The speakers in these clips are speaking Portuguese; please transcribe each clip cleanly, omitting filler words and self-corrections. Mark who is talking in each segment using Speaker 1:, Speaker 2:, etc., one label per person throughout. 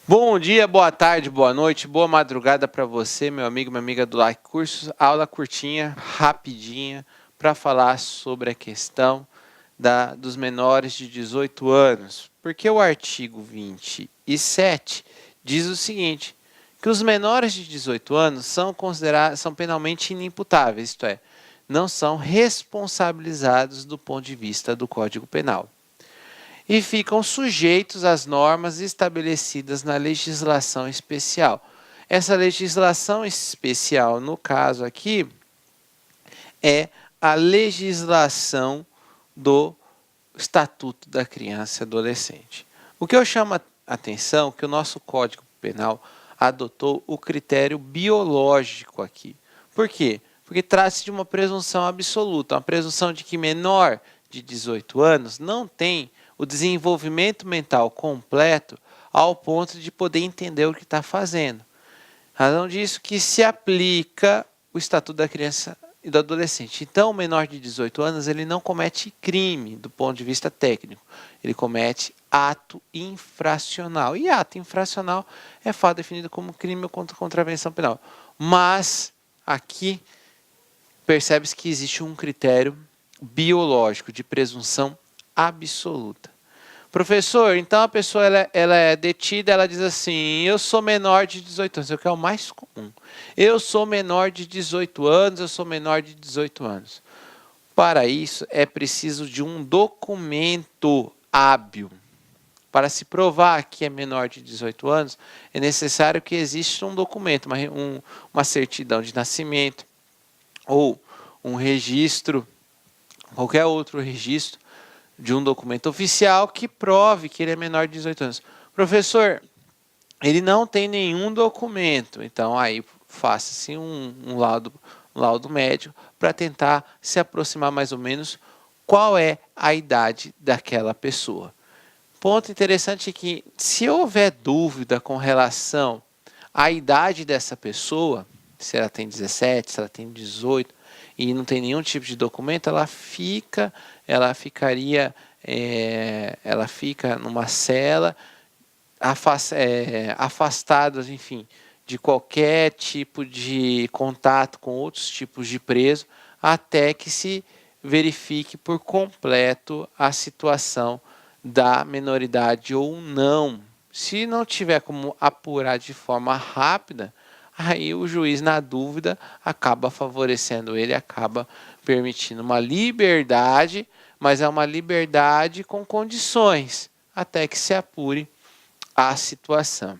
Speaker 1: Bom dia, boa tarde, boa noite, boa madrugada para você, meu amigo, minha amiga do Like Cursos. Aula curtinha, rapidinha, para falar sobre a questão dos menores de 18 anos. Porque o artigo 27 diz o seguinte, que os menores de 18 anos são penalmente inimputáveis, isto é, não são responsabilizados do ponto de vista do Código Penal. E ficam sujeitos às normas estabelecidas na legislação especial. Essa legislação especial, no caso aqui, é a legislação do Estatuto da Criança e Adolescente. O que eu chamo a atenção é que o nosso Código Penal adotou o critério biológico aqui. Por quê? Porque trata-se de uma presunção absoluta, uma presunção de que menor de 18 anos não tem o desenvolvimento mental completo ao ponto de poder entender o que está fazendo. Razão disso que se aplica o Estatuto da Criança e do Adolescente. Então, o menor de 18 anos ele não comete crime do ponto de vista técnico. Ele comete ato infracional. E ato infracional é fato definido como crime ou contravenção penal. Mas, aqui, percebe-se que existe um critério biológico de presunção absoluta. Professor, então a pessoa ela é detida, ela diz assim, eu sou menor de 18 anos, é o que é o mais comum. Eu sou menor de 18 anos, eu sou menor de 18 anos. Para isso, é preciso de um documento hábil. Para se provar que é menor de 18 anos, é necessário que exista um documento, uma certidão de nascimento, ou um registro, qualquer outro registro, de um documento oficial que prove que ele é menor de 18 anos. Professor, ele não tem nenhum documento, então aí faça-se um laudo médico para tentar se aproximar mais ou menos qual é a idade daquela pessoa. Ponto interessante é que se houver dúvida com relação à idade dessa pessoa, se ela tem 17, se ela tem 18, e não tem nenhum tipo de documento, ela fica numa cela, afastada, enfim, de qualquer tipo de contato com outros tipos de preso, até que se verifique por completo a situação da menoridade ou não. Se não tiver como apurar de forma rápida, aí o juiz, na dúvida, acaba favorecendo ele, acaba permitindo uma liberdade, mas é uma liberdade com condições, até que se apure a situação.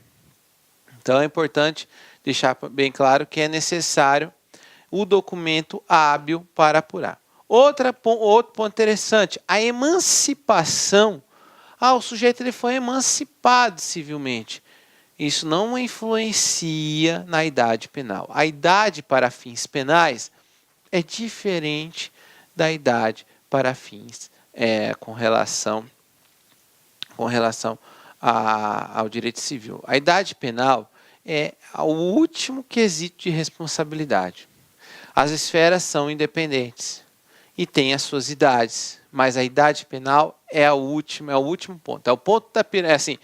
Speaker 1: Então é importante deixar bem claro que é necessário o documento hábil para apurar. Outro ponto interessante, a emancipação. O sujeito ele foi emancipado civilmente. Isso não influencia na idade penal. A idade para fins penais é diferente da idade para fins com relação ao direito civil. A idade penal é o último quesito de responsabilidade. As esferas são independentes e têm as suas idades, mas a idade penal é o último ponto. É o ponto da pirâmide, assim,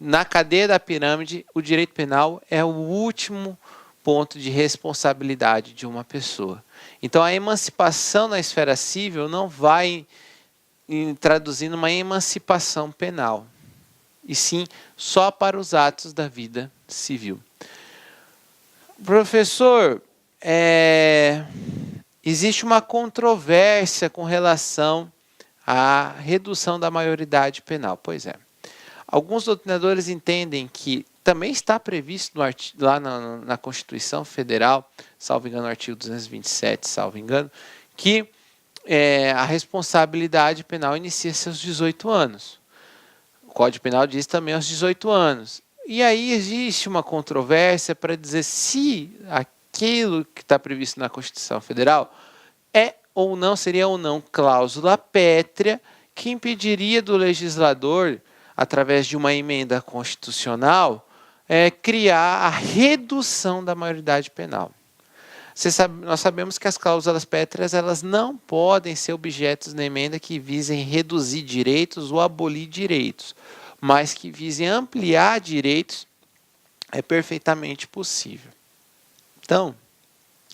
Speaker 1: na cadeia da pirâmide, o direito penal é o último ponto de responsabilidade de uma pessoa. Então, a emancipação na esfera civil não vai traduzir numa emancipação penal, e sim só para os atos da vida civil. Professor, existe uma controvérsia com relação à redução da maioridade penal. Pois é. Alguns doutrinadores entendem que também está previsto lá na Constituição Federal, salvo engano, no artigo 227, salvo engano, que a responsabilidade penal inicia-se aos 18 anos. O Código Penal diz também aos 18 anos. E aí existe uma controvérsia para dizer se aquilo que está previsto na Constituição Federal seria ou não cláusula pétrea que impediria do legislador, através de uma emenda constitucional, criar a redução da maioridade penal. Nós sabemos que as cláusulas pétreas elas não podem ser objetos de emenda que visem reduzir direitos ou abolir direitos, mas que visem ampliar direitos é perfeitamente possível. Então,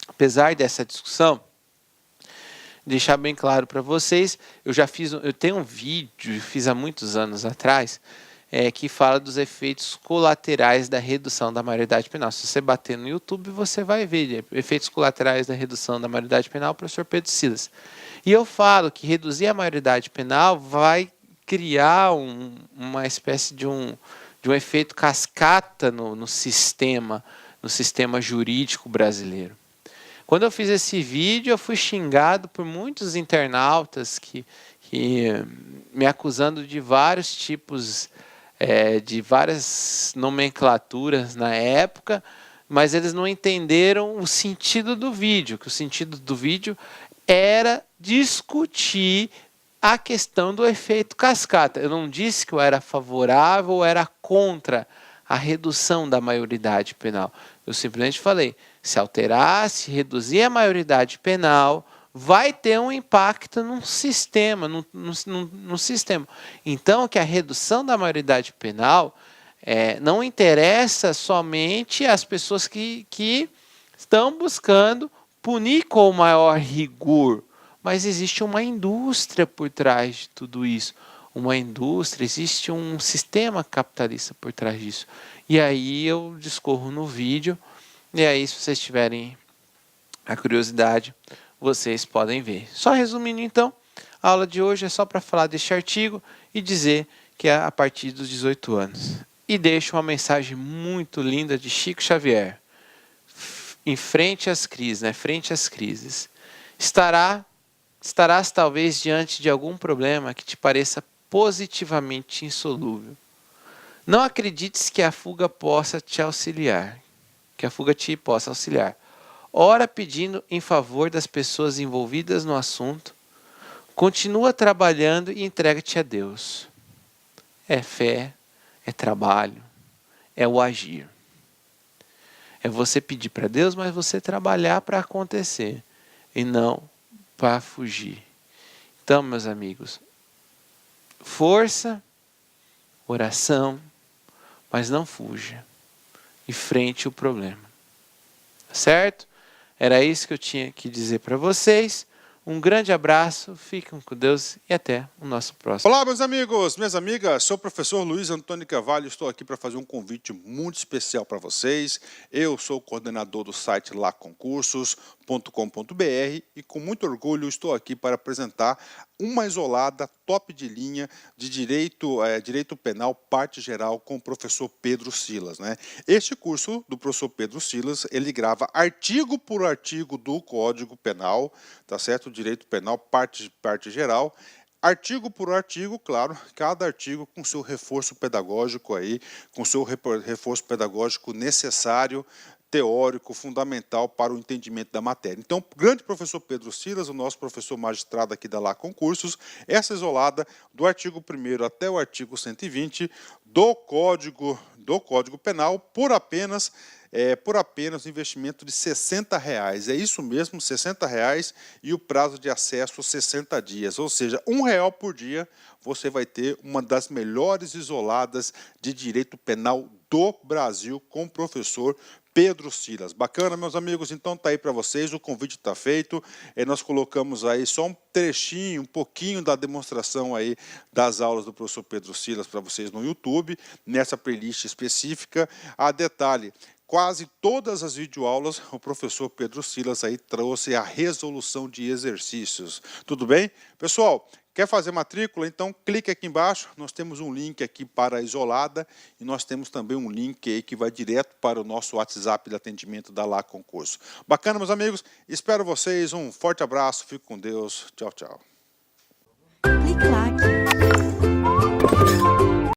Speaker 1: apesar dessa discussão, deixar bem claro para vocês, eu tenho um vídeo, fiz há muitos anos atrás, que fala dos efeitos colaterais da redução da maioridade penal. Se você bater no YouTube, você vai ver efeitos colaterais da redução da maioridade penal, professor Pedro Silas. E eu falo que reduzir a maioridade penal vai criar uma espécie de um efeito cascata no sistema jurídico brasileiro. Quando eu fiz esse vídeo, eu fui xingado por muitos internautas que me acusando de vários tipos, de várias nomenclaturas na época, mas eles não entenderam o sentido do vídeo, que o sentido do vídeo era discutir a questão do efeito cascata. Eu não disse que eu era favorável ou era contra a redução da maioridade penal. Eu simplesmente falei, se alterar, se reduzir a maioridade penal, vai ter um impacto no sistema. No sistema. Então, que a redução da maioridade penal não interessa somente as pessoas que estão buscando punir com maior rigor, mas existe uma indústria por trás de tudo isso. Uma indústria, existe um sistema capitalista por trás disso. E aí eu discorro no vídeo, e aí se vocês tiverem a curiosidade, vocês podem ver. Só resumindo então, a aula de hoje é só para falar deste artigo e dizer que é a partir dos 18 anos. E deixo uma mensagem muito linda de Chico Xavier. Em frente às crises, frente às crises, estarás talvez diante de algum problema que te pareça positivamente insolúvel. Não acredites que a fuga possa te auxiliar, que a fuga te possa auxiliar. Ora pedindo em favor das pessoas envolvidas no assunto, continua trabalhando e entrega-te a Deus. É fé, é trabalho, é o agir. É você pedir para Deus, mas você trabalhar para acontecer e não para fugir. Então, meus amigos, força, oração, mas não fuja. Enfrente o problema. Certo? Era isso que eu tinha que dizer para vocês. Um grande abraço, fiquem com Deus e até o nosso próximo.
Speaker 2: Olá, meus amigos, minhas amigas, sou o professor Luiz Antônio Carvalho, estou aqui para fazer um convite muito especial para vocês. Eu sou o coordenador do site laconcursos.com.br e com muito orgulho estou aqui para apresentar uma isolada top de linha de direito penal, parte geral, com o professor Pedro Silas, né? Este curso do professor Pedro Silas, ele grava artigo por artigo do Código Penal, tá certo? Direito penal, parte geral, artigo por artigo, claro, cada artigo com seu reforço pedagógico aí, com seu reforço pedagógico necessário, teórico, fundamental para o entendimento da matéria. Então, o grande professor Pedro Silas, o nosso professor magistrado aqui da Laconcursos, essa isolada do artigo 1º até o artigo 120 do Código Penal por apenas um investimento de R$60. É isso mesmo, R$60 e o prazo de acesso 60 dias. Ou seja, R$1 por dia você vai ter uma das melhores isoladas de direito penal do Brasil com o professor Pedro Silas. Bacana, meus amigos? Então tá aí para vocês, o convite está feito. Nós colocamos aí só um trechinho, um pouquinho da demonstração aí das aulas do professor Pedro Silas para vocês no YouTube, nessa playlist específica. A detalhe, quase todas as videoaulas, o professor Pedro Silas aí trouxe a resolução de exercícios. Tudo bem? Pessoal, quer fazer matrícula? Então clique aqui embaixo, nós temos um link aqui para a isolada e nós temos também um link aí que vai direto para o nosso WhatsApp de atendimento da Laconcurso. Bacana, meus amigos? Espero vocês, um forte abraço, fique com Deus, tchau, tchau.
Speaker 3: Clique lá.